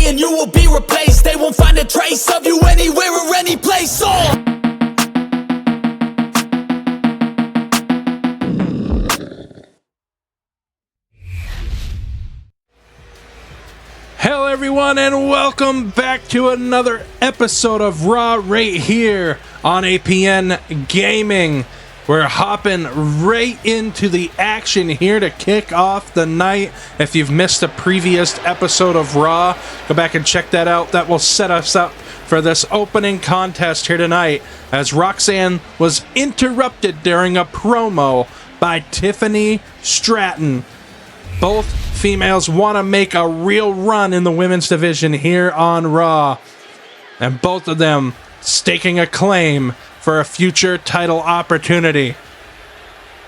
me and you will be replaced. They won't find a trace of you anywhere or any place. Hello everyone and welcome back to another episode of Raw right here on APN Gaming. We're hopping right into the action here to kick off the night. If you've missed a previous episode of Raw, go back and check that out. That will set us up for this opening contest here tonight, as Roxanne was interrupted during a promo by Tiffany Stratton. Both females want to make a real run in the women's division here on Raw, and both of them staking a claim for a future title opportunity.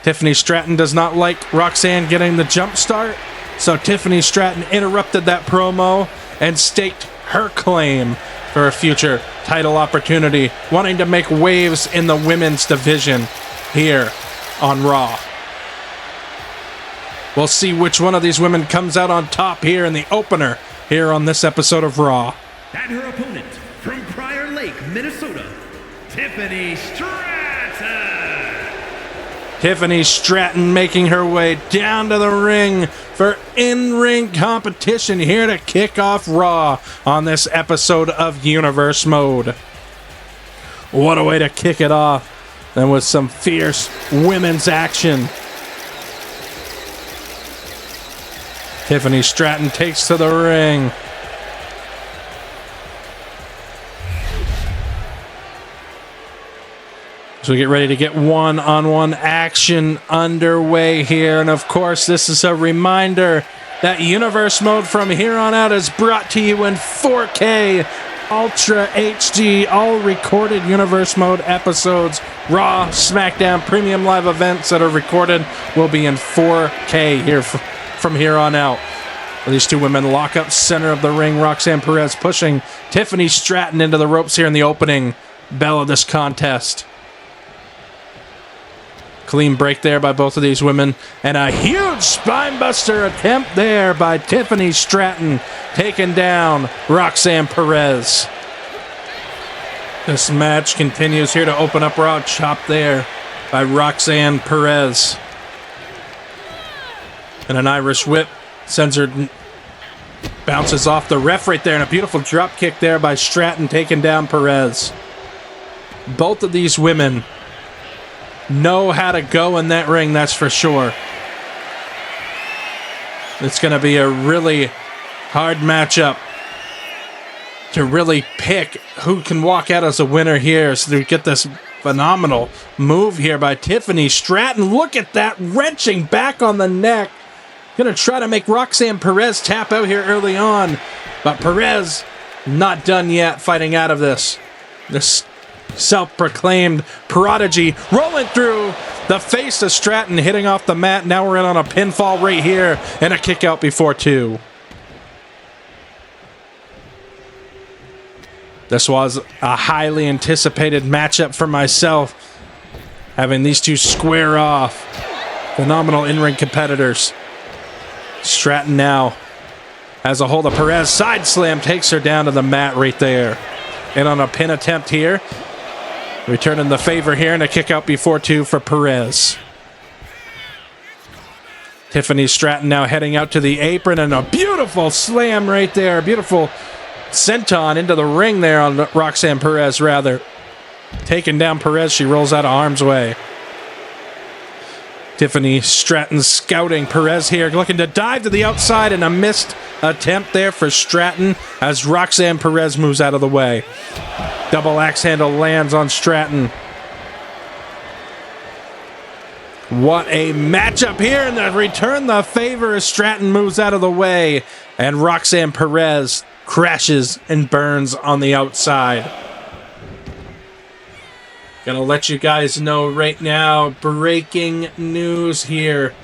Tiffany Stratton does not like Roxanne getting the jump start, so Tiffany Stratton interrupted that promo and staked her claim for a future title opportunity, wanting to make waves in the women's division here on Raw. We'll see which one of these women comes out on top here in the opener here on this episode of Raw. And her opponent from Prior Lake, Minnesota, Tiffany Stratton. Tiffany Stratton making her way down to the ring for in-ring competition here to kick off Raw on this episode of Universe Mode. What a way to kick it off, and with some fierce women's action. Tiffany Stratton takes to the ring. So we get ready to get one-on-one action underway here. And of course, this is a reminder that Universe Mode from here on out is brought to you in 4K Ultra HD, all recorded Universe Mode episodes, Raw, SmackDown, Premium Live events that are recorded will be in 4K here from here on out. These two women lock up center of the ring. Roxanne Perez pushing Tiffany Stratton into the ropes here in the opening bell of this contest. Clean break there by both of these women, and a huge spinebuster attempt there by Tiffany Stratton, taking down Roxanne Perez. This match continues here to open up Raw. Chop there by Roxanne Perez. And an Irish whip sends her, bounces off the ref right there, and a beautiful drop kick there by Stratton, taking down Perez. Both of these women know how to go in that ring, that's for sure. It's going to be a really hard matchup to really pick who can walk out as a winner here. So we get this phenomenal move here by Tiffany Stratton. Look at that, wrenching back on the neck. Going to try to make Roxanne Perez tap out here early on, but Perez not done yet fighting out of this. This self-proclaimed prodigy rolling through the face of Stratton, hitting off the mat. Now we're in on a pinfall right here and a kick out before two. This was a highly anticipated matchup for myself, having these two square off. Phenomenal in-ring competitors. Stratton now has a hold of Perez. Side slam takes her down to the mat right there. And on a pin attempt here. Returning the favor here and a kick out before two for Perez. Tiffany Stratton now heading out to the apron, and a beautiful slam right there. Beautiful senton into the ring there on Roxanne Perez, rather. Taking down Perez, she rolls out of harm's way. Tiffany Stratton scouting Perez here, looking to dive to the outside, and a missed attempt there for Stratton as Roxanne Perez moves out of the way. Double axe handle lands on Stratton. What a matchup here, and the return the favor as Stratton moves out of the way, and Roxanne Perez crashes and burns on the outside. Gonna let you guys know right now, breaking news here,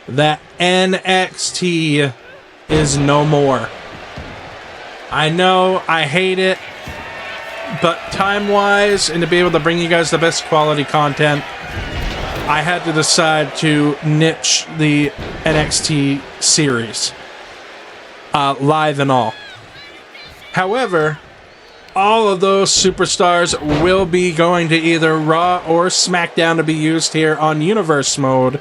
that NXT is no more. I know, I hate it, but time-wise, and to be able to bring you guys the best quality content, I had to decide to niche the NXT series, live and all. However, all of those superstars will be going to either Raw or SmackDown to be used here on Universe Mode.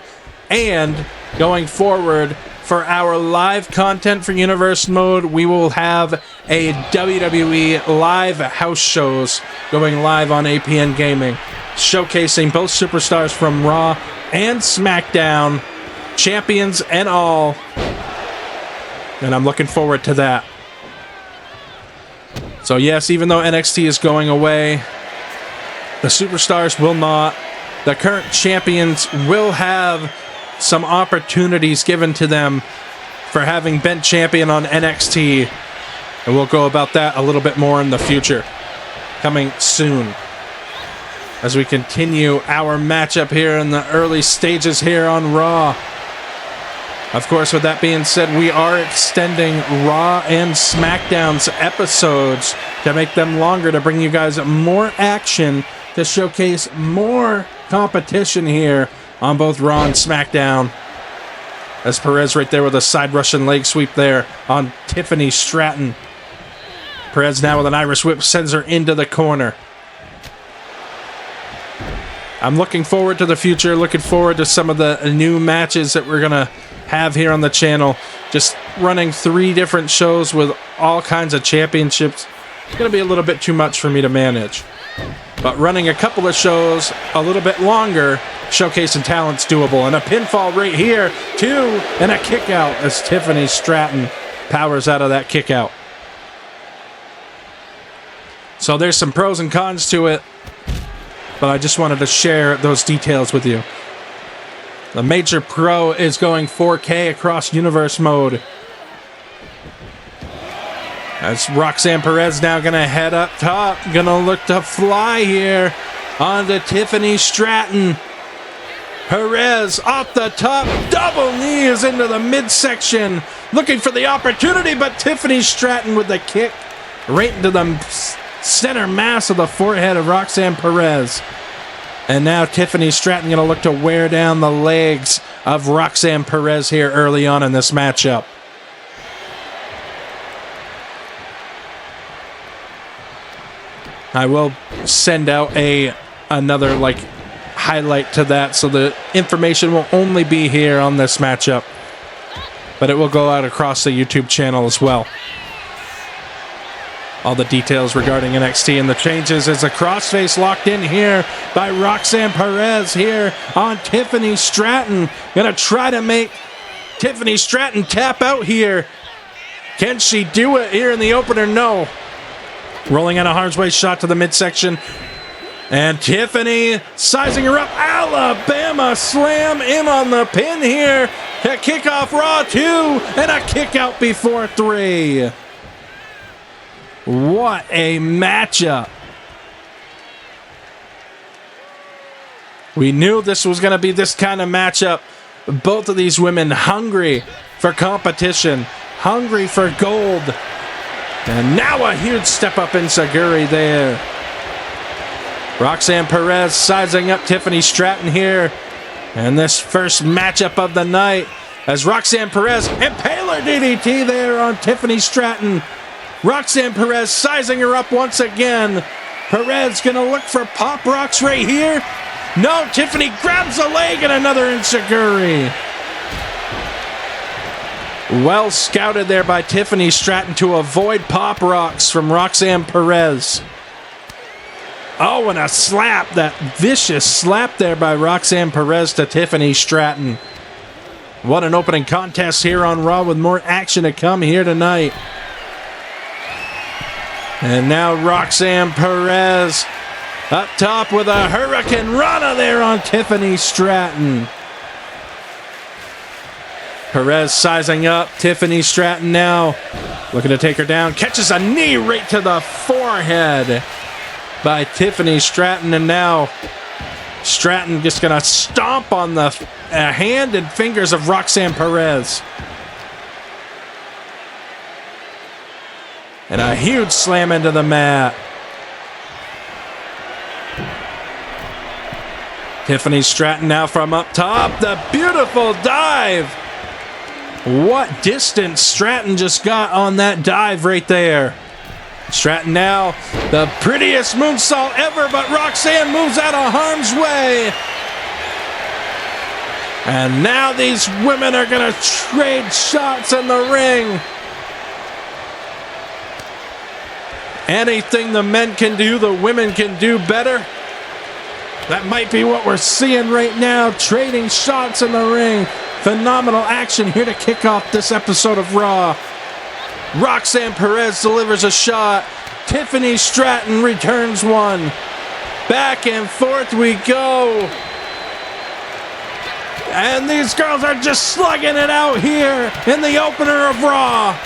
And going forward, for our live content for Universe Mode, we will have a WWE live house shows going live on APN Gaming, showcasing both superstars from Raw and SmackDown, champions and all. And I'm looking forward to that. So yes, even though NXT is going away, the superstars will not. The current champions will have some opportunities given to them for having been champion on NXT. And we'll go about that a little bit more in the future. Coming soon. As we continue our matchup here in the early stages here on Raw. Of course, with that being said, we are extending Raw and SmackDown's episodes to make them longer, to bring you guys more action, to showcase more competition here on both Raw and SmackDown. As Perez right there with a side Russian leg sweep there on Tiffany Stratton. Perez now with an Irish whip sends her into the corner. I'm looking forward to the future, looking forward to some of the new matches that we're going to have here on the channel. Just running 3 different shows with all kinds of championships. It's going to be a little bit too much for me to manage. But running a couple of shows a little bit longer, showcasing talent's doable. And a pinfall right here, 2, and a kick out as Tiffany Stratton powers out of that kick out. So there's some pros and cons to it, but I just wanted to share those details with you. The major pro is going 4K across Universe Mode. As Roxanne Perez now going to head up top. Going to look to fly here onto Tiffany Stratton. Perez off the top. Double knees into the midsection. Looking for the opportunity, but Tiffany Stratton with the kick right into the center mass of the forehead of Roxanne Perez. And now Tiffany Stratton going to look to wear down the legs of Roxanne Perez here early on in this matchup. I will send out another highlight to that, so the information will only be here on this matchup, but it will go out across the YouTube channel as well. All the details regarding NXT and the changes is a crossface locked in here by Roxanne Perez here on Tiffany Stratton. Gonna try to make Tiffany Stratton tap out here. Can she do it here in the opener? No. Rolling on a harm's way shot to the midsection. And Tiffany sizing her up. Alabama slam in on the pin here. A kickoff Raw 2 and a kick out before 3. What a matchup. We knew this was going to be this kind of matchup. Both of these women hungry for competition, hungry for gold. And now a huge step up in Saguri there. Roxanne Perez sizing up Tiffany Stratton here. And this first matchup of the night as Roxanne Perez impaler DDT there on Tiffany Stratton. Roxanne Perez sizing her up once again. Perez gonna look for pop rocks right here. No, Tiffany grabs a leg and another enziguri. Well scouted there by Tiffany Stratton to avoid pop rocks from Roxanne Perez. Oh, and a slap, that vicious slap there by Roxanne Perez to Tiffany Stratton. What an opening contest here on Raw with more action to come here tonight. And now Roxanne Perez up top with a Hurricane Rana there on Tiffany Stratton. Perez sizing up Tiffany Stratton now. Looking to take her down. Catches a knee right to the forehead by Tiffany Stratton. And now Stratton just going to stomp on the hand and fingers of Roxanne Perez. And a huge slam into the mat. Tiffany Stratton now from up top. The beautiful dive. What distance Stratton just got on that dive right there. Stratton now, the prettiest moonsault ever, but Roxanne moves out of harm's way. And now these women are going to trade shots in the ring. Anything the men can do, the women can do better. That might be what we're seeing right now, trading shots in the ring. Phenomenal action here to kick off this episode of Raw. Roxanne Perez delivers a shot. Tiffany Stratton returns one. Back and forth we go. And these girls are just slugging it out here in the opener of Raw.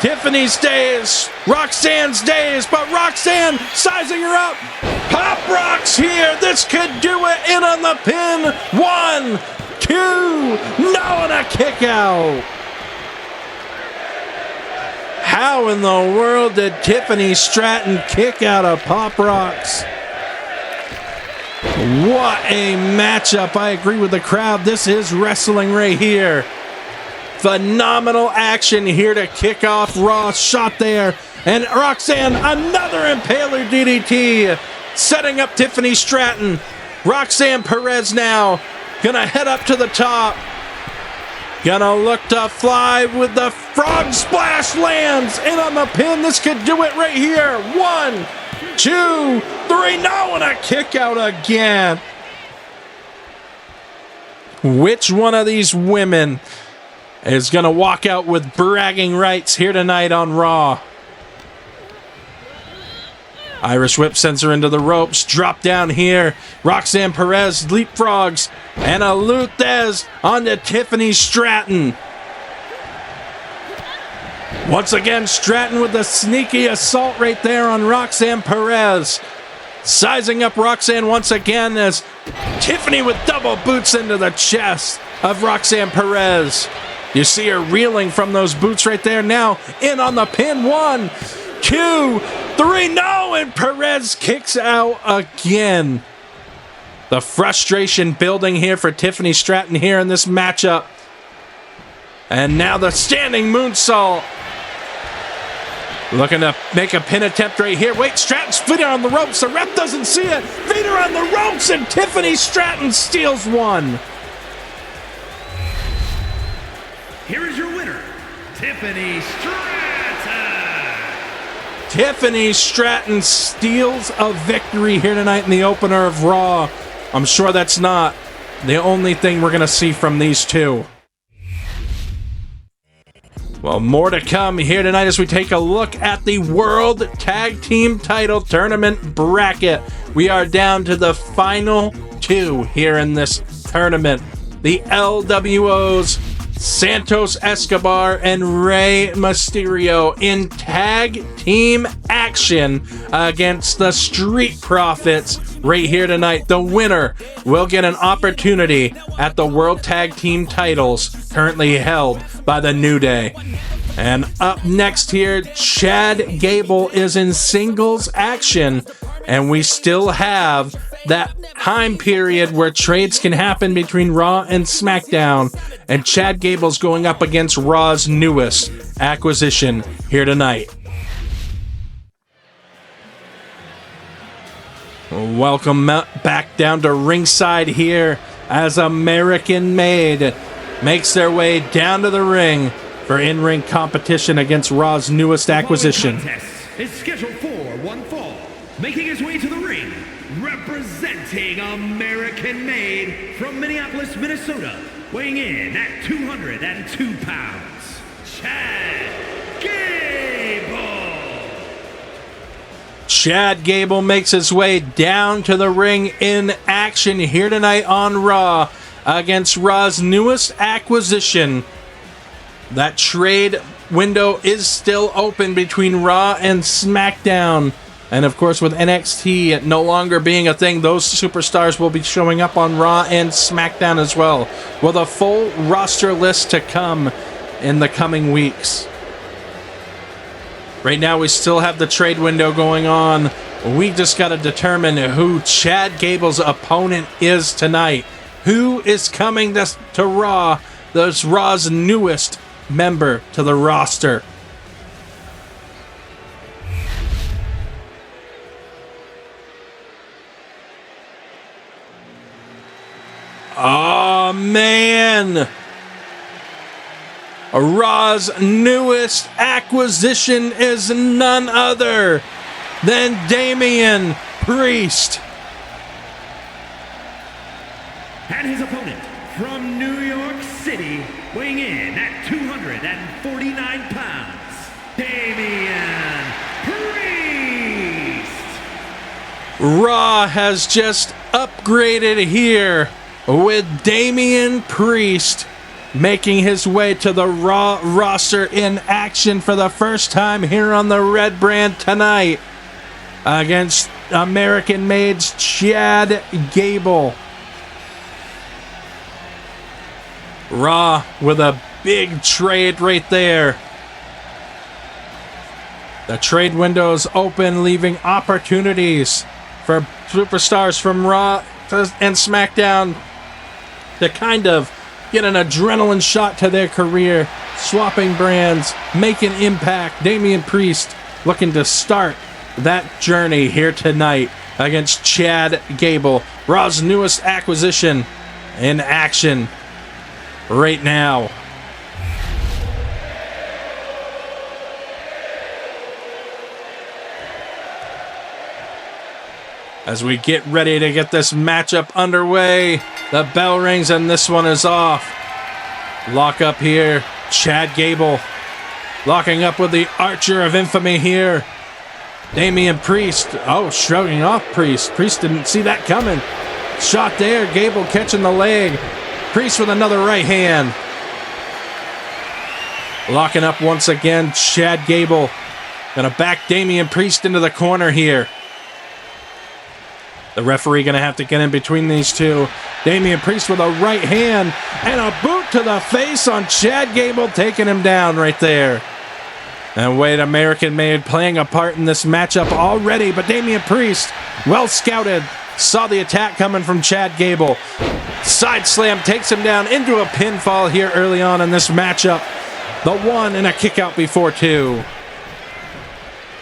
Tiffany's days, Roxanne's days, but Roxanne sizing her up. Pop rocks here. This could do it. In on the pin. 1, 2, no, and a kick out. How in the world did Tiffany Stratton kick out of Pop Rocks? What a matchup. I agree with the crowd. This is wrestling right here. Phenomenal action here to kick off Raw. Shot there. And Roxanne, another Impaler DDT. Setting up Tiffany Stratton. Roxanne Perez now. Gonna head up to the top. Gonna look to fly with the frog splash, lands in on the pin. This could do it right here. 1, 2, 3, no, and a kick out again. Which one of these women is gonna walk out with bragging rights here tonight on Raw? Irish whip sends her into the ropes. Drop down here. Roxanne Perez leapfrogs. And a Luthez onto Tiffany Stratton. Once again, Stratton with the sneaky assault right there on Roxanne Perez. Sizing up Roxanne once again as Tiffany with double boots into the chest of Roxanne Perez. You see her reeling from those boots right there. Now in on the pin. 1, 2, 3, no, and Perez kicks out again. The frustration building here for Tiffany Stratton here in this matchup. And now the standing moonsault. Looking to make a pin attempt right here. Wait, Stratton's feet are on the ropes. The ref doesn't see it. Feet are on the ropes, and Tiffany Stratton steals one. Here is your winner, Tiffany Stratton. Tiffany Stratton steals a victory here tonight in the opener of Raw. I'm sure that's not the only thing we're going to see from these two. Well, more to come here tonight as we take a look at the World Tag Team Title Tournament bracket. We are down to the final two here in this tournament. The LWOs, Santos Escobar and Rey Mysterio in tag team action against the Street Profits right here tonight. The winner will get an opportunity at the World Tag Team titles currently held by the New Day. And up next here, Chad Gable is in singles action, and we still have that time period where trades can happen between Raw and SmackDown, and Chad Gable's going up against Raw's newest acquisition here tonight. Welcome back down to ringside here as American Made makes their way down to the ring for in-ring competition against Raw's newest acquisition. The contest is scheduled for one fall, making his way to the ring, representing American Made from Minneapolis, Minnesota, weighing in at 202 pounds, Chad Gable. Chad Gable makes his way down to the ring in action here tonight on Raw against Raw's newest acquisition. That trade window is still open between Raw and SmackDown. And of course, with NXT no longer being a thing, those superstars will be showing up on Raw and SmackDown as well, with a full roster list to come in the coming weeks. Right now, we still have the trade window going on. We just got to determine who Chad Gable's opponent is tonight. Who is coming to Raw? There's Raw's newest member to the roster. Oh, man. Raw's newest acquisition is none other than Damian Priest. And his opponent from New York City, weighing in at 249 pounds, Damian Priest. Raw has just upgraded here with Damian Priest making his way to the Raw roster in action for the first time here on the Red Brand tonight against American Made's Chad Gable. Raw with a big trade right there. The trade window's open, leaving opportunities for superstars from Raw and SmackDown to kind of get an adrenaline shot to their career, swapping brands, making impact. Damian Priest looking to start that journey here tonight against Chad Gable. Raw's newest acquisition in action right now. As we get ready to get this matchup underway, the bell rings and this one is off. Lock up here, Chad Gable locking up with the Archer of Infamy here. Damian Priest, shrugging off Priest. Priest didn't see that coming. Shot there, Gable catching the leg. Priest with another right hand. Locking up once again, Chad Gable. Gonna back Damian Priest into the corner here. The referee going to have to get in between these two. Damian Priest with a right hand and a boot to the face on Chad Gable, taking him down right there. And Wade American Made playing a part in this matchup already, but Damian Priest, well scouted, saw the attack coming from Chad Gable. Side slam takes him down into a pinfall here early on in this matchup. The one and a kick out before two.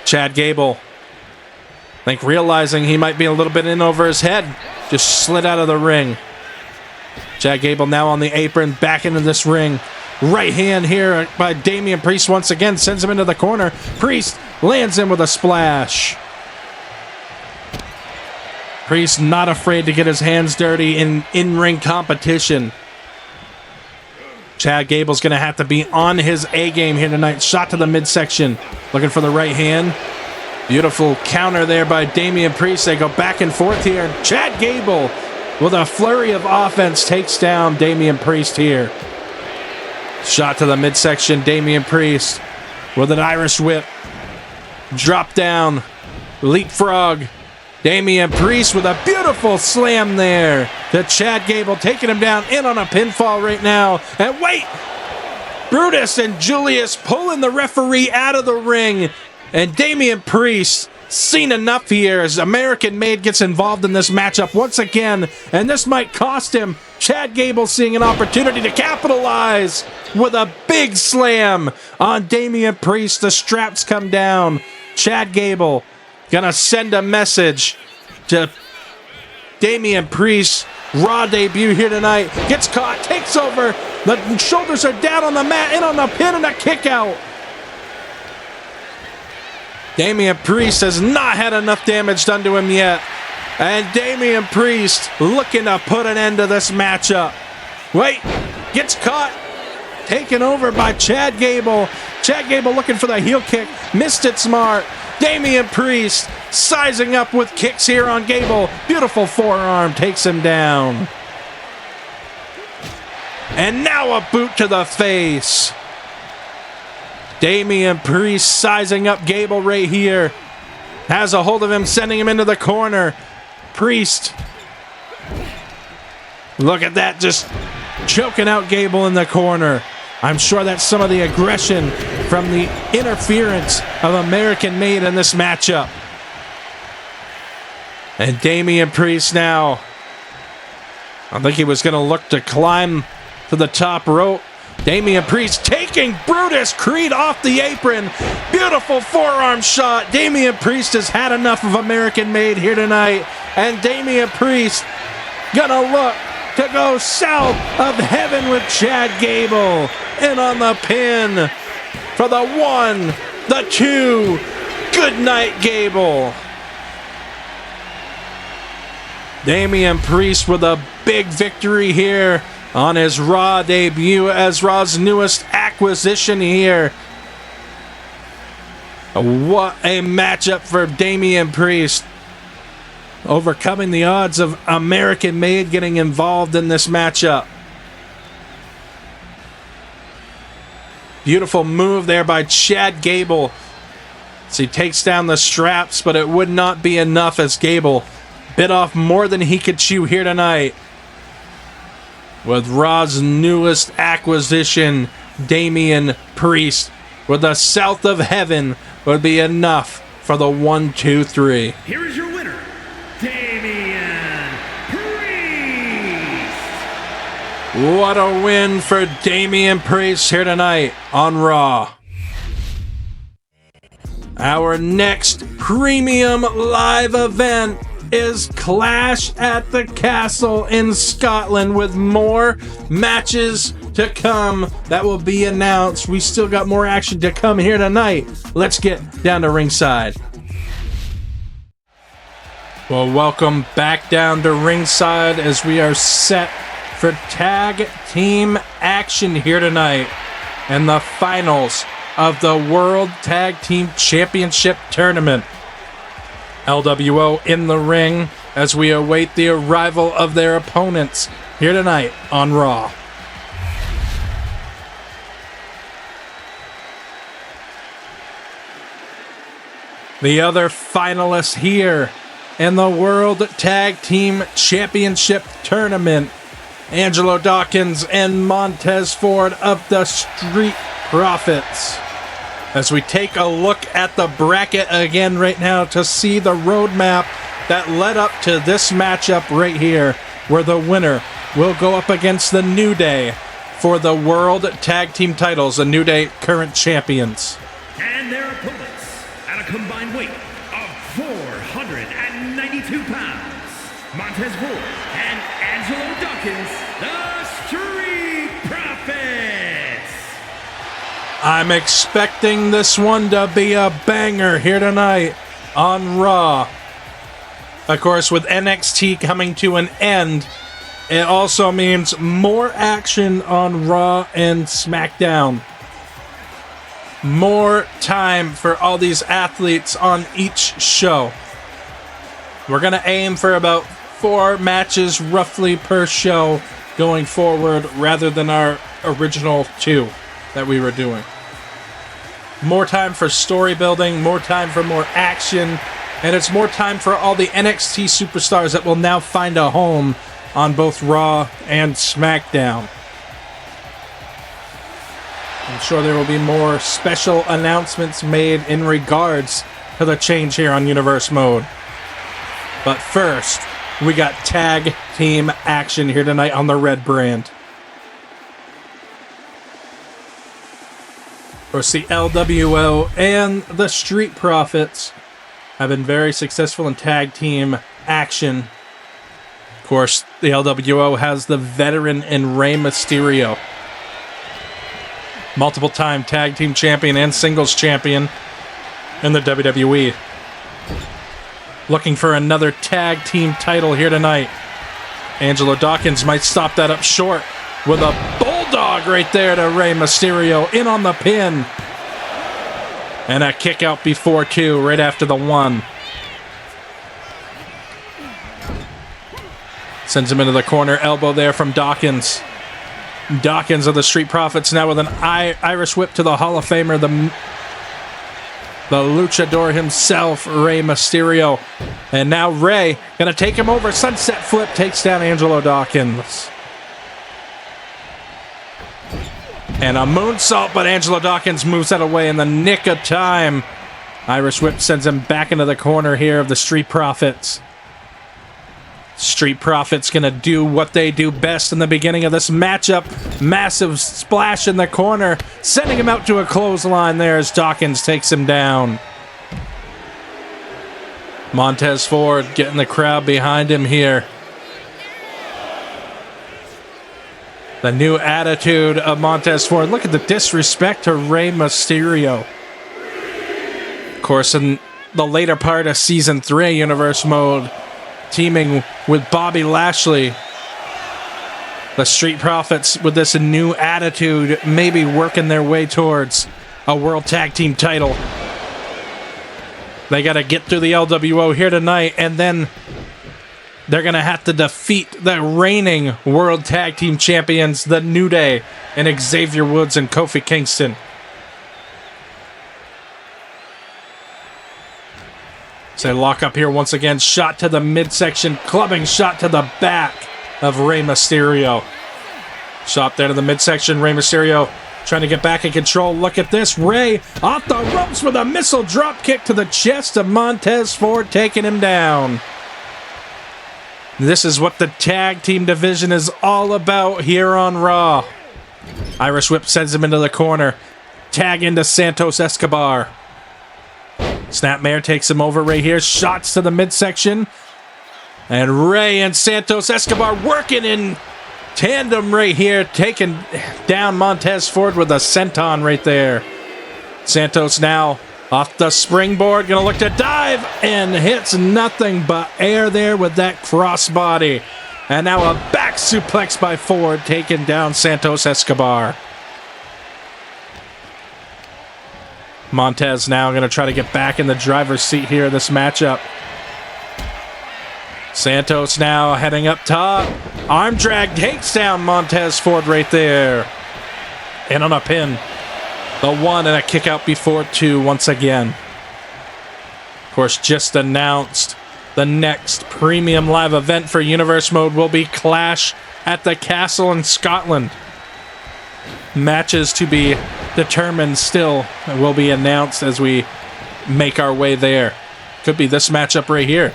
Chad Gable, I think realizing he might be a little bit in over his head, just slid out of the ring. Chad Gable now on the apron, back into this ring. Right hand here by Damian Priest once again, sends him into the corner. Priest lands him with a splash. Priest not afraid to get his hands dirty in in-ring competition. Chad Gable's going to have to be on his A-game here tonight. Shot to the midsection, looking for the right hand. Beautiful counter there by Damian Priest. They go back and forth here. Chad Gable, with a flurry of offense, takes down Damian Priest here. Shot to the midsection. Damian Priest with an Irish whip. Drop down. Leapfrog. Damian Priest with a beautiful slam there to Chad Gable, taking him down in on a pinfall right now. And wait! Brutus and Julius pulling the referee out of the ring. And Damian Priest seen enough here as American Made gets involved in this matchup once again, and this might cost him. Chad Gable seeing an opportunity to capitalize with a big slam on Damian Priest. The straps come down. Chad Gable gonna send a message to Damian Priest. Raw debut here tonight. Gets caught, takes over. The shoulders are down on the mat, in on the pin, and a kick out. Damian Priest has not had enough damage done to him yet. And Damian Priest looking to put an end to this matchup. Wait, gets caught. Taken over by Chad Gable. Chad Gable looking for the heel kick. Missed it smart. Damian Priest sizing up with kicks here on Gable. Beautiful forearm takes him down. And now a boot to the face. Damian Priest sizing up Gable right here. Has a hold of him, sending him into the corner. Priest. Look at that, just choking out Gable in the corner. I'm sure that's some of the aggression from the interference of American Made in this matchup. And Damian Priest now, I think he was going to look to climb to the top rope. Damian Priest taking Brutus Creed off the apron. Beautiful forearm shot. Damian Priest has had enough of American Made here tonight. And Damian Priest gonna look to go south of heaven with Chad Gable. In on the pin for the 1, the 2. Good night, Gable. Damian Priest with a big victory here on his Raw debut as Raw's newest acquisition here. What a matchup for Damian Priest. Overcoming the odds of American Made getting involved in this matchup. Beautiful move there by Chad Gable. So he takes down the straps, but it would not be enough as Gable bit off more than he could chew here tonight. With Raw's newest acquisition, Damian Priest, with the South of Heaven would be enough for the 1, 2, 3. Here is your winner, Damian Priest. What a win for Damian Priest here tonight on Raw. Our next premium live event is Clash at the Castle in Scotland, with more matches to come that will be announced. We still got more action to come here tonight. Let's get down to ringside. Well, welcome back down to ringside as we are set for tag team action here tonight and the finals of the World Tag Team Championship Tournament. LWO in the ring as we await the arrival of their opponents here tonight on Raw. The other finalists here in the World Tag Team Championship Tournament, Angelo Dawkins and Montez Ford of the Street Profits. As we take a look at the bracket again right now to see the roadmap that led up to this matchup right here, where the winner will go up against the New Day for the World Tag Team titles, the New Day current champions. And their opponents at a combined weight of 492 pounds, Montez Ford and Angelo Dawkins, the Street Profits. I'm expecting this one to be a banger here tonight on Raw. Of course, with NXT coming to an end, it also means more action on Raw and SmackDown. More time for all these athletes on each show. We're going to aim for about 4 matches roughly per show going forward, rather than our original 2 that we were doing. More time for story building, more time for more action, and it's more time for all the NXT superstars that will now find a home on both Raw and SmackDown. I'm sure there will be more special announcements made in regards to the change here on Universe Mode. But first, we got tag team action here tonight on the Red brand. Of course, the LWO and the Street Profits have been very successful in tag team action. Of course, the LWO has the veteran in Rey Mysterio, multiple-time tag team champion and singles champion in the WWE. Looking for another tag team title here tonight. Angelo Dawkins might stop that up short with a bulldog right there to Rey Mysterio, in on the pin. And a kick out before 2, right after the 1. Sends him into the corner, elbow there from Dawkins. Dawkins of the Street Profits now with an Irish whip to the Hall of Famer, the luchador himself, Rey Mysterio. And now Rey gonna take him over. Sunset flip takes down Angelo Dawkins. And a moonsault, but Angelo Dawkins moves that away in the nick of time. Irish whip sends him back into the corner here of the Street Profits. Street Profits gonna do what they do best in the beginning of this matchup. Massive splash in the corner, sending him out to a clothesline there as Dawkins takes him down. Montez Ford getting the crowd behind him here. The new attitude of Montez Ford. Look at the disrespect to Rey Mysterio. Of course, in the later part of Season 3 Universe Mode, teaming with Bobby Lashley, the Street Profits, with this new attitude, maybe working their way towards a World Tag Team title. They got to get through the LWO here tonight, and then they're going to have to defeat the reigning World Tag Team Champions, The New Day, and Xavier Woods and Kofi Kingston. So they lock up here once again. Shot to the midsection, clubbing shot to the back of Rey Mysterio. Shot there to the midsection. Rey Mysterio trying to get back in control. Look at this. Rey off the ropes with a missile drop kick to the chest of Montez Ford, taking him down. This is what the tag team division is all about here on Raw. Irish Whip sends him into the corner. Tag into Santos Escobar. Snapmare takes him over right here. Shots to the midsection. And Rey and Santos Escobar working in tandem right here, taking down Montez Ford with a senton right there. Santos now off the springboard, gonna look to dive, and hits nothing but air there with that crossbody. And now a back suplex by Ford, taking down Santos Escobar. Montez now gonna try to get back in the driver's seat here in this matchup. Santos now heading up top. Arm drag takes down Montez Ford right there. And on a pin. The one and a kick out before two once again. Of course, just announced the next premium live event for Universe Mode will be Clash at the Castle in Scotland. Matches to be determined still will be announced as we make our way there. Could be this matchup right here.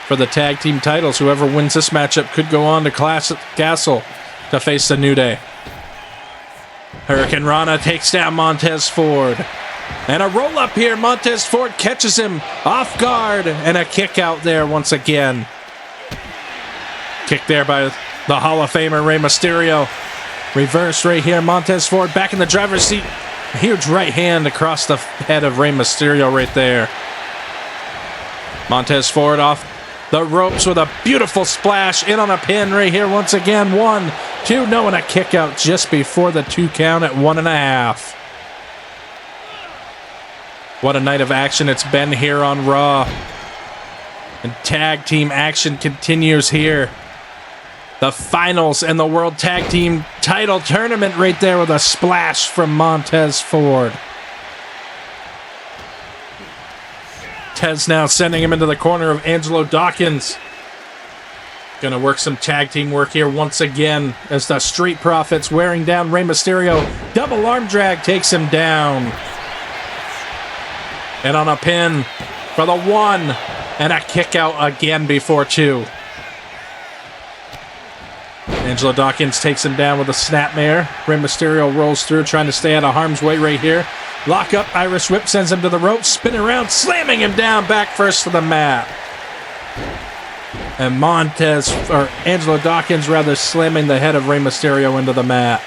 For the tag team titles, whoever wins this matchup could go on to Clash at the Castle to face the New Day. Hurricane Rana takes down Montez Ford. And a roll up here. Montez Ford catches him off guard. And a kick out there once again. Kick there by the Hall of Famer Rey Mysterio. Reverse right here. Montez Ford back in the driver's seat. A huge right hand across the head of Rey Mysterio right there. Montez Ford off the ropes with a beautiful splash. In on a pin right here once again. 1, 2, no, and a kick out just before the 2 count at 1.5. What a night of action it's been here on Raw. And tag team action continues here. The finals and the World Tag Team title tournament right there with a splash from Montez Ford. Tez now sending him into the corner of Angelo Dawkins. Gonna work some tag team work here once again as the Street Profits wearing down Rey Mysterio. Double arm drag takes him down. And on a pin for the 1 and a kick out again before 2. Angelo Dawkins takes him down with a snapmare. Rey Mysterio rolls through, trying to stay out of harm's way right here. Lock up, Irish Whip sends him to the ropes, spinning around, slamming him down, back first to the mat. And Angelo Dawkins rather slamming the head of Rey Mysterio into the mat.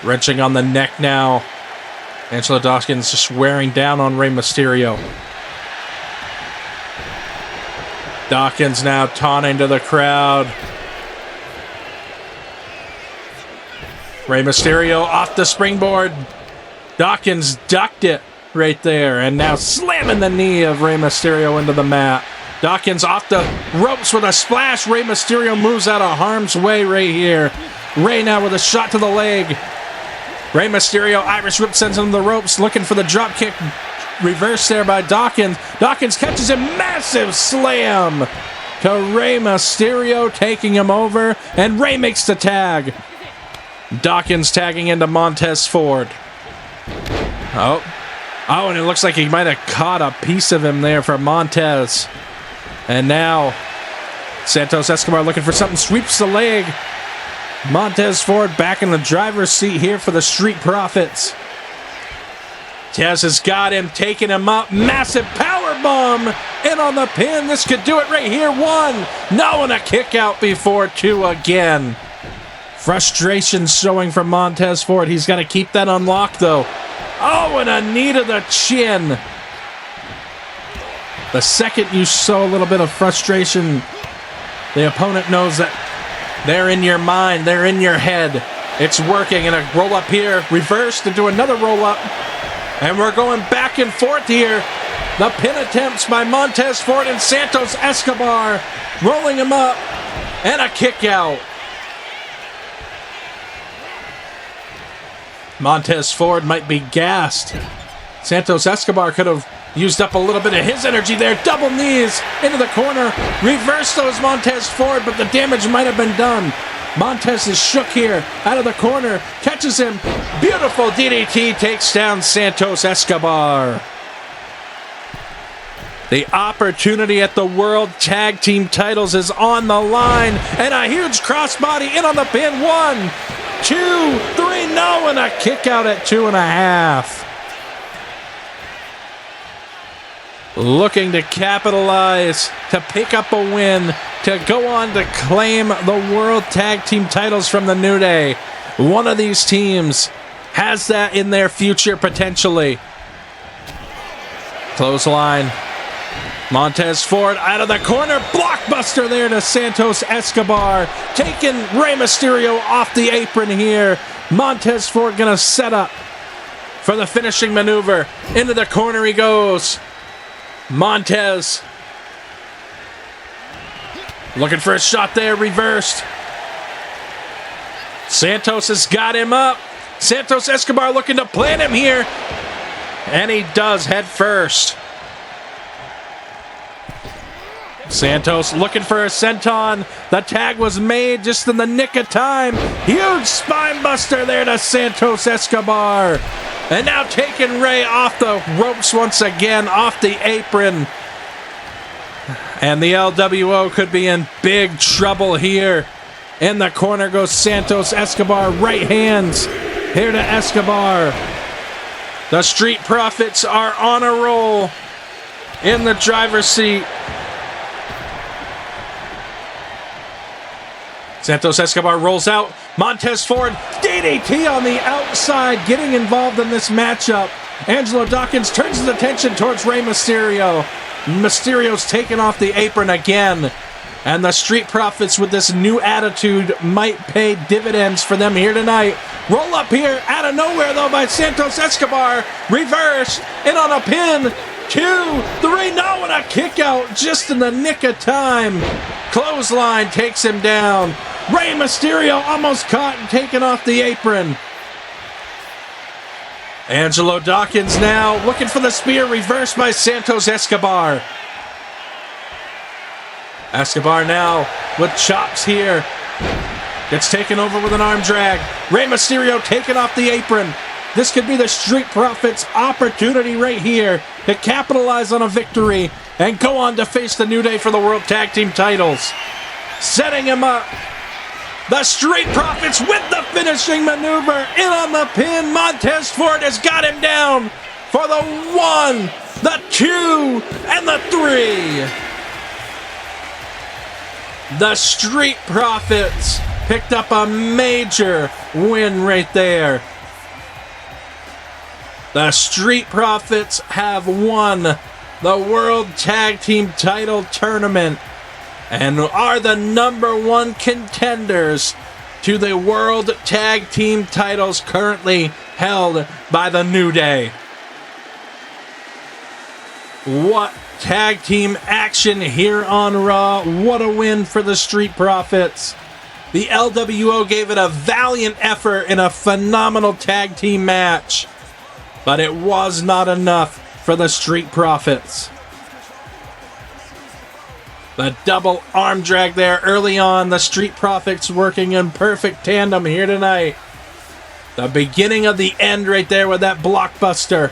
Wrenching on the neck now. Angelo Dawkins just wearing down on Rey Mysterio. Dawkins now taunting to the crowd. Rey Mysterio off the springboard. Dawkins ducked it right there. And now slamming the knee of Rey Mysterio into the mat. Dawkins off the ropes with a splash. Rey Mysterio moves out of harm's way right here. Rey now with a shot to the leg. Rey Mysterio, Irish Whip sends him to the ropes, looking for the drop kick. Reverse there by Dawkins. Dawkins catches him. Massive slam to Rey Mysterio, taking him over. And Rey makes the tag. Dawkins tagging into Montez Ford. Oh, and it looks like he might have caught a piece of him there for Montez. And now Santos Escobar looking for something, sweeps the leg. Montez Ford back in the driver's seat here for the Street Profits. Montez has got him, taking him up. Massive power bomb in on the pin. This could do it right here. 1. No, and a kick out before 2 again. Frustration showing from Montez Ford. He's got to keep that unlocked, though. Oh, and a knee to the chin. The second you show a little bit of frustration, the opponent knows that they're in your mind, they're in your head. It's working, and a roll up here, reverse to do another roll up. And we're going back and forth here. The pin attempts by Montez Ford and Santos Escobar, rolling him up, and a kick out. Montez Ford might be gassed. Santos Escobar could have used up a little bit of his energy there. Double knees into the corner. Reverse those Montez Ford, but the damage might have been done. Montez is shook here. Out of the corner. Catches him. Beautiful DDT takes down Santos Escobar. The opportunity at the World Tag Team titles is on the line. And a huge crossbody in on the pin. 1, 2, 3, no, and a kick out at 2.5. Looking to capitalize, to pick up a win, to go on to claim the World Tag Team titles from the New Day. One of these teams has that in their future potentially. Clothesline. Montez Ford out of the corner. Blockbuster there to Santos Escobar. Taking Rey Mysterio off the apron here. Montez Ford going to set up for the finishing maneuver. Into the corner he goes. Montez looking for a shot there, reversed. Santos has got him up. Santos Escobar looking to plant him here. And he does head first. Santos looking for a senton. The tag was made just in the nick of time. Huge spine buster there to Santos Escobar. And now taking Rey off the ropes once again, off the apron. And the LWO could be in big trouble here. In the corner goes Santos Escobar. Right hands here to Escobar. The Street Profits are on a roll in the driver's seat. Santos Escobar rolls out. Montez Ford, DDT on the outside, getting involved in this matchup. Angelo Dawkins turns his attention towards Rey Mysterio. Mysterio's taken off the apron again. And the Street Profits with this new attitude might pay dividends for them here tonight. Roll up here, out of nowhere though by Santos Escobar. Reverse, in on a pin. 2, 3, no, and a kick out just in the nick of time. Clothesline takes him down. Rey Mysterio almost caught and taken off the apron. Angelo Dawkins now looking for the spear, reversed by Santos Escobar. Escobar now with chops here. Gets taken over with an arm drag. Rey Mysterio taken off the apron. This could be the Street Profits' opportunity right here to capitalize on a victory and go on to face the New Day for the World Tag Team titles. Setting him up. The Street Profits with the finishing maneuver. In on the pin. Montez Ford has got him down for the 1, the 2, and the 3. The Street Profits picked up a major win right there. The Street Profits have won the World Tag Team title tournament and are the #1 contenders to the World Tag Team titles currently held by the New Day. What tag team action here on Raw. What a win for the Street Profits. The LWO gave it a valiant effort in a phenomenal tag team match, but it was not enough for the Street Profits. The double arm drag there early on. The Street Profits working in perfect tandem here tonight. The beginning of the end right there with that blockbuster.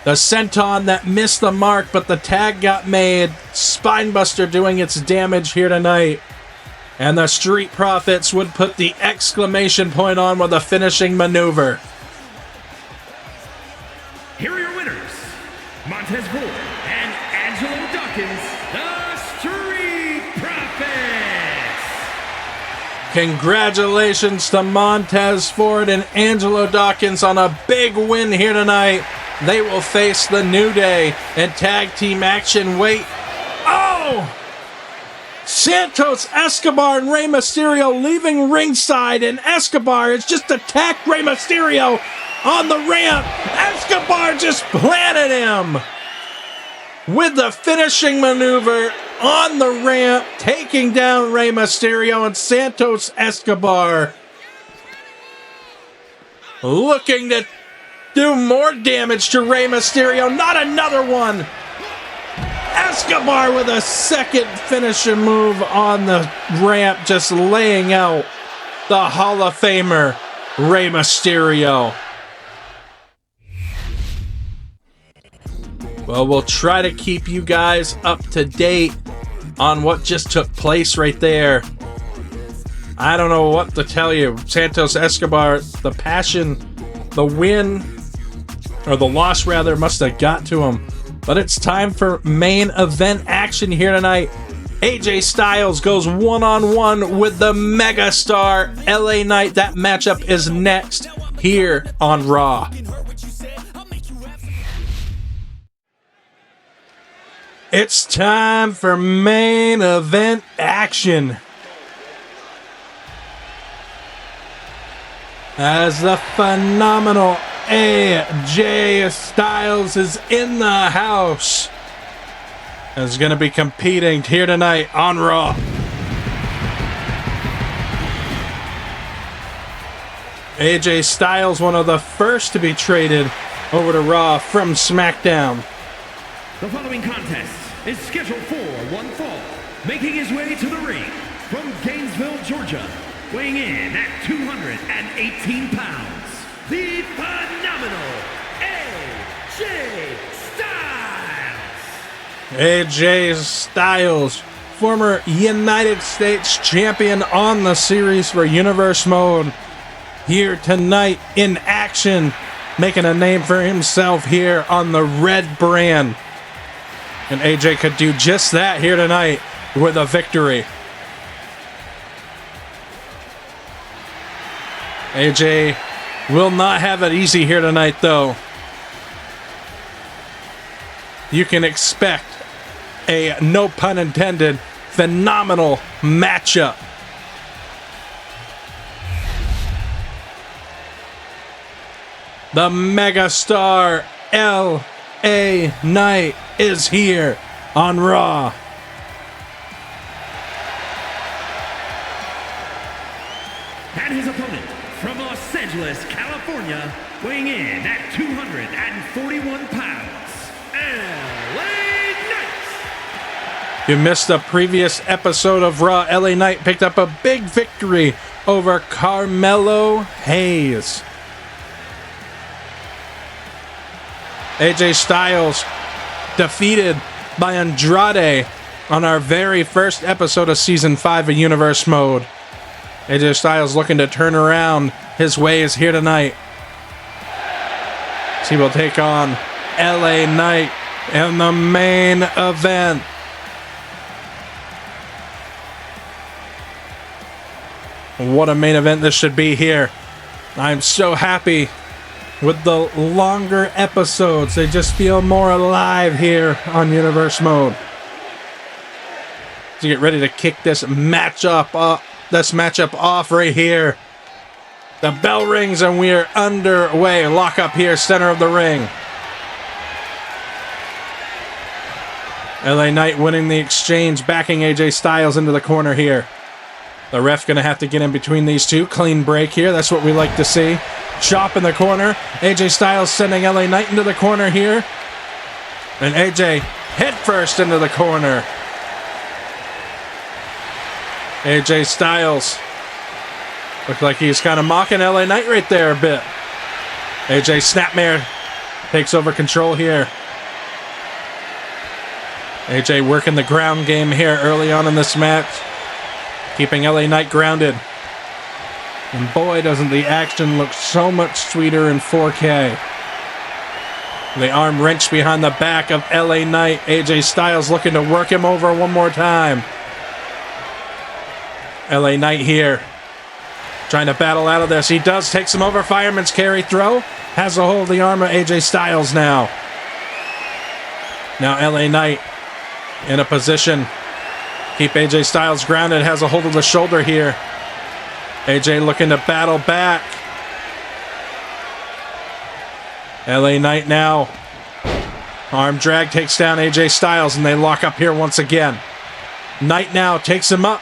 The senton that missed the mark, but the tag got made. Spinebuster doing its damage here tonight. And the Street Profits would put the exclamation point on with a finishing maneuver. here are your winners, Montez Ford and Angelo Dawkins, the Street Profits. Congratulations to Montez Ford and Angelo Dawkins on a big win here tonight. They will face the New Day in tag team action. Wait. Oh! Santos Escobar and Rey Mysterio leaving ringside, and Escobar has just attacked Rey Mysterio on the ramp. Escobar just planted him with the finishing maneuver on the ramp, taking down Rey Mysterio, and Santos Escobar looking to do more damage to Rey Mysterio. Not another one. Escobar with a second finishing move on the ramp, just laying out the Hall of Famer, Rey Mysterio. Well, we'll try to keep you guys up to date on what just took place right there. I don't know what to tell you. Santos Escobar, the passion, the win, or the loss rather, must have got to him. But it's time for main event action here tonight. AJ Styles goes one-on-one with the Megastar LA Knight. That matchup is next here on Raw. It's time for main event action. As the phenomenal AJ Styles is in the house, is going to be competing here tonight on Raw. AJ Styles, one of the first to be traded over to Raw from SmackDown. The following contest is scheduled for one fall, making his way to the ring from Gainesville, Georgia, weighing in at 218 pounds, the phenomenal AJ Styles. AJ Styles, former United States champion on the series for Universe Mode, here tonight in action, making a name for himself here on the Red brand. And AJ could do just that here tonight with a victory. AJ will not have it easy here tonight, though. You can expect a, no pun intended, phenomenal matchup. The Megastar LA Knight is here on Raw. And his opponent from Los Angeles, California, weighing in at 241 pounds, LA Knight. You missed a previous episode of Raw. LA Knight picked up a big victory over Carmelo Hayes. AJ Styles defeated by Andrade on our very first episode of Season 5 of Universe Mode. AJ Styles looking to turn around his ways here tonight. He will take on LA Knight in the main event. What a main event this should be here. I'm so happy with the longer episodes. They just feel more alive here on Universe Mode. To get ready to kick this matchup off right here. The bell rings and we are underway. Lock up here, center of the ring. LA Knight winning the exchange, backing AJ Styles into the corner here. The ref going to have to get in between these two. Clean break here. That's what we like to see. Chop in the corner. AJ Styles sending LA Knight into the corner here. And AJ head first into the corner. AJ Styles looked like he's kind of mocking LA Knight right there a bit. AJ Snapmare takes over control here. AJ working the ground game here early on in this match, keeping LA Knight grounded. And boy, doesn't the action look so much sweeter in 4K. The arm wrench behind the back of LA Knight. AJ Styles looking to work him over one more time. LA Knight here, trying to battle out of this. He does take some over. Fireman's carry throw. Has a hold of the arm of AJ Styles now. Now LA Knight in a position. Keep AJ Styles grounded. Has a hold of the shoulder here. AJ looking to battle back. LA Knight now. Arm drag takes down AJ Styles, and they lock up here once again. Knight now takes him up.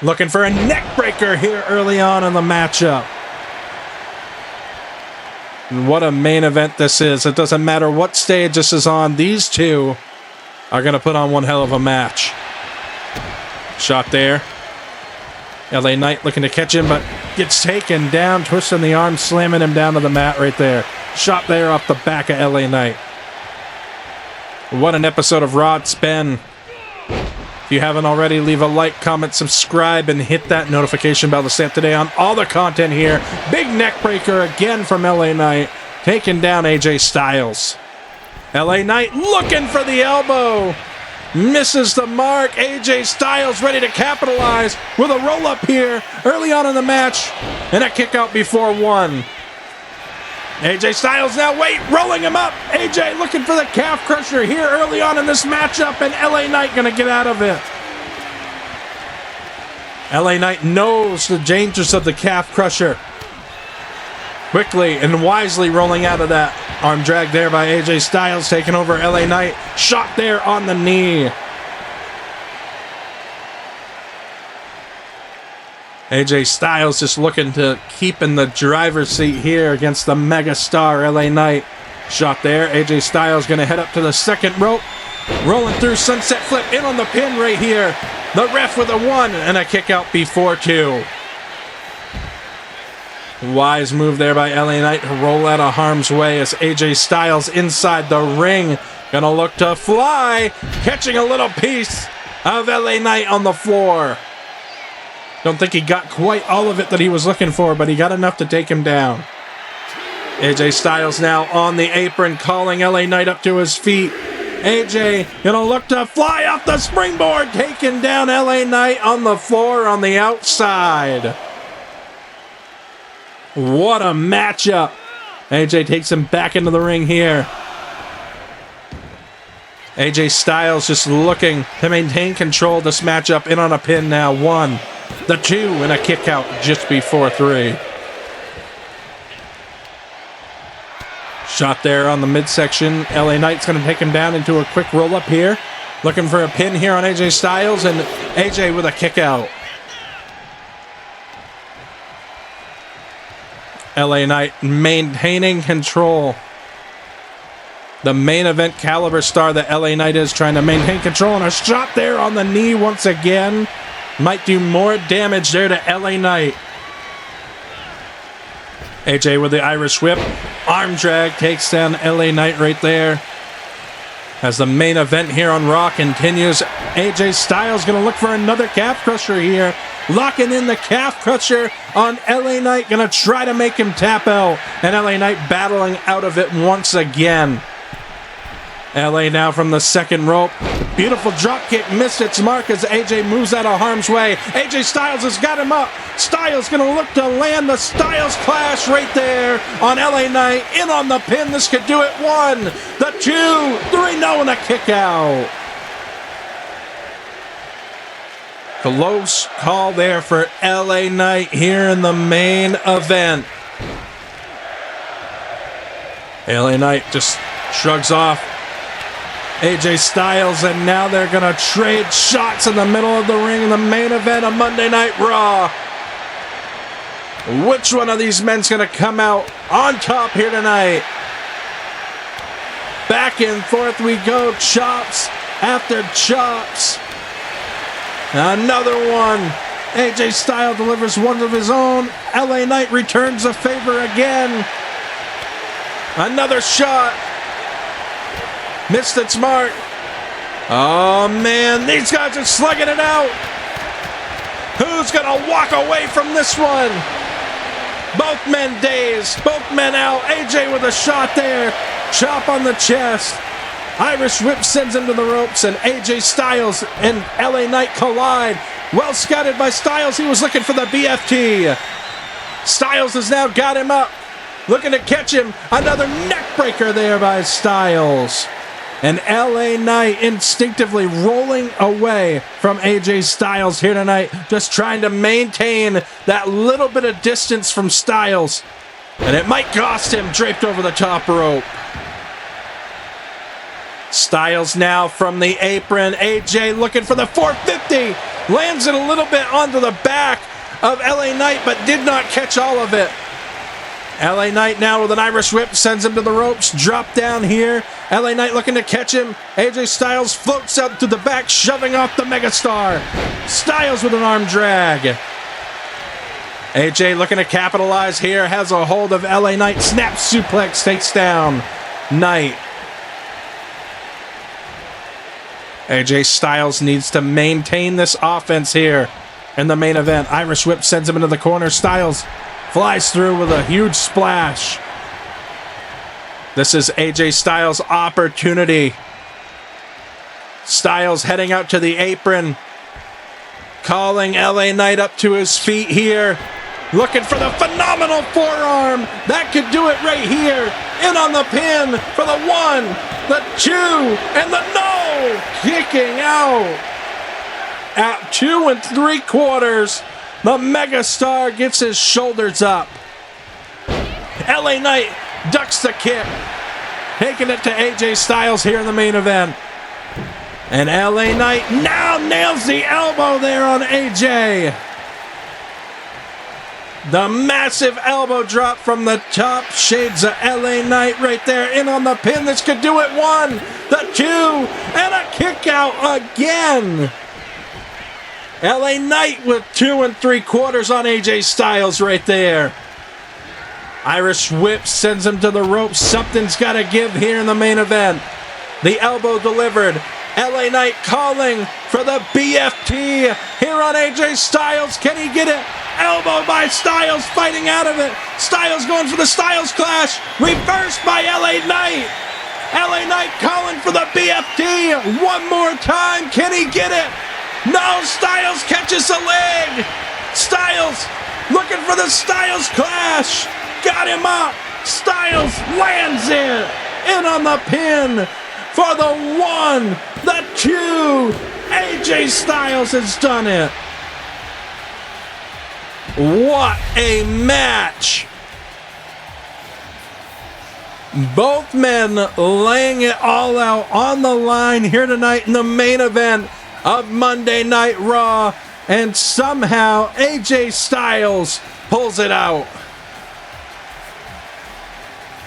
Looking for a neck breaker here early on in the matchup. And what a main event this is. It doesn't matter what stage this is on. These two are going to put on one hell of a match. Shot there. LA Knight looking to catch him, but gets taken down, twisting the arm, slamming him down to the mat right there. Shot there off the back of LA Knight. What an episode of Raw it's been. If you haven't already, leave a like, comment, subscribe, and hit that notification bell to stay up to date on all the content here. Big neck breaker again from LA Knight, taking down AJ Styles. LA Knight looking for the elbow. Misses the mark. AJ Styles ready to capitalize with a roll-up here early on in the match. And a kick out before one. AJ Styles now, rolling him up. AJ looking for the calf crusher here early on in this matchup, and LA Knight going to get out of it. LA Knight knows the dangers of the calf crusher. Quickly and wisely rolling out of that. Arm drag there by AJ Styles, taking over LA Knight. Shot there on the knee. AJ Styles just looking to keep in the driver's seat here against the Megastar LA Knight. Shot there. AJ Styles going to head up to the second rope. Rolling through sunset flip in on the pin right here. The ref with a 1 and a kick out before 2. Wise move there by LA Knight to roll out of harm's way as AJ Styles inside the ring. Gonna look to fly. Catching a little piece of LA Knight on the floor. Don't think he got quite all of it that he was looking for, but he got enough to take him down. AJ Styles now on the apron, calling LA Knight up to his feet. AJ gonna look to fly off the springboard, taking down LA Knight on the floor on the outside. What a matchup. AJ takes him back into the ring here. AJ Styles just looking to maintain control of this matchup. In on a pin now. 1, the 2, and a kick out just before 3. Shot there on the midsection. LA Knight's going to take him down into a quick roll up here. Looking for a pin here on AJ Styles, and AJ with a kick out. LA Knight maintaining control. The main event caliber star that LA Knight is, trying to maintain control, and a shot there on the knee once again. Might do more damage there to LA Knight. AJ with the Irish whip. Arm drag takes down LA Knight right there. As the main event here on Raw continues, AJ Styles going to look for another calf crusher here. Locking in the calf crusher on LA Knight. Going to try to make him tap out. And LA Knight battling out of it once again. LA now from the second rope. Beautiful drop kick, missed its mark as AJ moves out of harm's way. AJ Styles has got him up. Styles going to look to land the Styles Clash right there on LA Knight. In on the pin. This could do it. 1, the 2, 3, no, and a kick out. Close call there for LA Knight here in the main event. LA Knight just shrugs off AJ Styles, and now they're going to trade shots in the middle of the ring in the main event of Monday Night Raw. Which one of these men's going to come out on top here tonight? Back and forth we go, chops after chops. Another one. AJ Styles delivers one of his own. LA Knight returns the favor again. Another shot. Missed its mark. Oh, man. These guys are slugging it out. Who's going to walk away from this one? Both men dazed. Both men out. AJ with a shot there. chop on the chest. Irish whip sends him to the ropes, and AJ Styles and LA Knight collide. Well scouted by Styles. He was looking for the BFT. Styles has now got him up, looking to catch him. Another neck breaker there by Styles. And LA Knight instinctively rolling away from AJ Styles here tonight, just trying to maintain that little bit of distance from Styles. And it might cost him, draped over the top rope. Styles now from the apron. AJ looking for the 450. Lands it a little bit onto the back of LA Knight, but did not catch all of it. LA Knight now with an Irish whip sends him to the ropes. Drop down here. LA Knight looking to catch him. AJ Styles floats out to the back, shoving off the Megastar. Styles with an arm drag. AJ looking to capitalize here. Has a hold of LA Knight. Snap suplex takes down Knight. AJ Styles needs to maintain this offense here in the main event. Irish whip sends him into the corner. Styles flies through with a huge splash. This is AJ Styles' opportunity. Styles heading out to the apron, calling LA Knight up to his feet here. Looking for the phenomenal forearm. That could do it right here. In on the pin for the 1, the 2, and the no. Kicking out. At 2 3/4, the Megastar gets his shoulders up. LA Knight ducks the kick. Taking it to AJ Styles here in the main event. And LA Knight now nails the elbow there on AJ. The massive elbow drop from the top. Shades of LA Knight right there. In on the pin. This could do it. 1, the 2, and a kick out again. LA Knight with 2 3/4 on AJ Styles right there. Irish whip sends him to the ropes. Something's got to give here in the main event. The elbow delivered. LA Knight calling for the BFT here on AJ Styles. Can he get it? Elbow by Styles, fighting out of it. Styles going for the Styles Clash. Reversed by LA Knight. LA Knight calling for the BFT. One more time. Can he get it? No, Styles catches a leg. Styles looking for the Styles Clash. Got him up. Styles lands it. In on the pin for the 1, the 2. AJ Styles has done it. What a match. Both men laying it all out on the line here tonight in the main event of Monday Night Raw. And somehow AJ Styles pulls it out.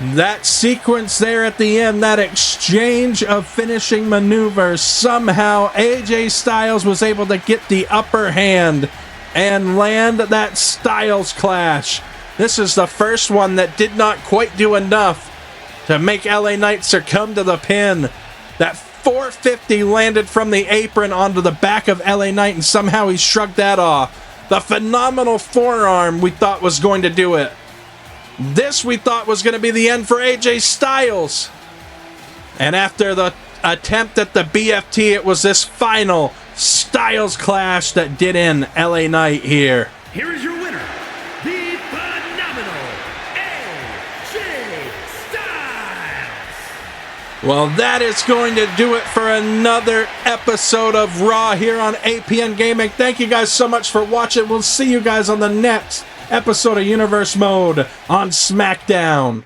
That sequence there at the end, that exchange of finishing maneuvers, somehow AJ Styles was able to get the upper hand and land that Styles Clash. This is the first one that did not quite do enough to make LA Knight succumb to the pin. That 450 landed from the apron onto the back of LA Knight, and somehow he shrugged that off. The phenomenal forearm we thought was going to do it. This we thought was going to be the end for AJ Styles. And after the attempt at the BFT, it was this final Styles Clash that did in LA Knight here. Here is your winner, the phenomenal AJ Styles. Well, that is going to do it for another episode of Raw here on APN Gaming. Thank you guys so much for watching. We'll see you guys on the next episode of Universe Mode on SmackDown.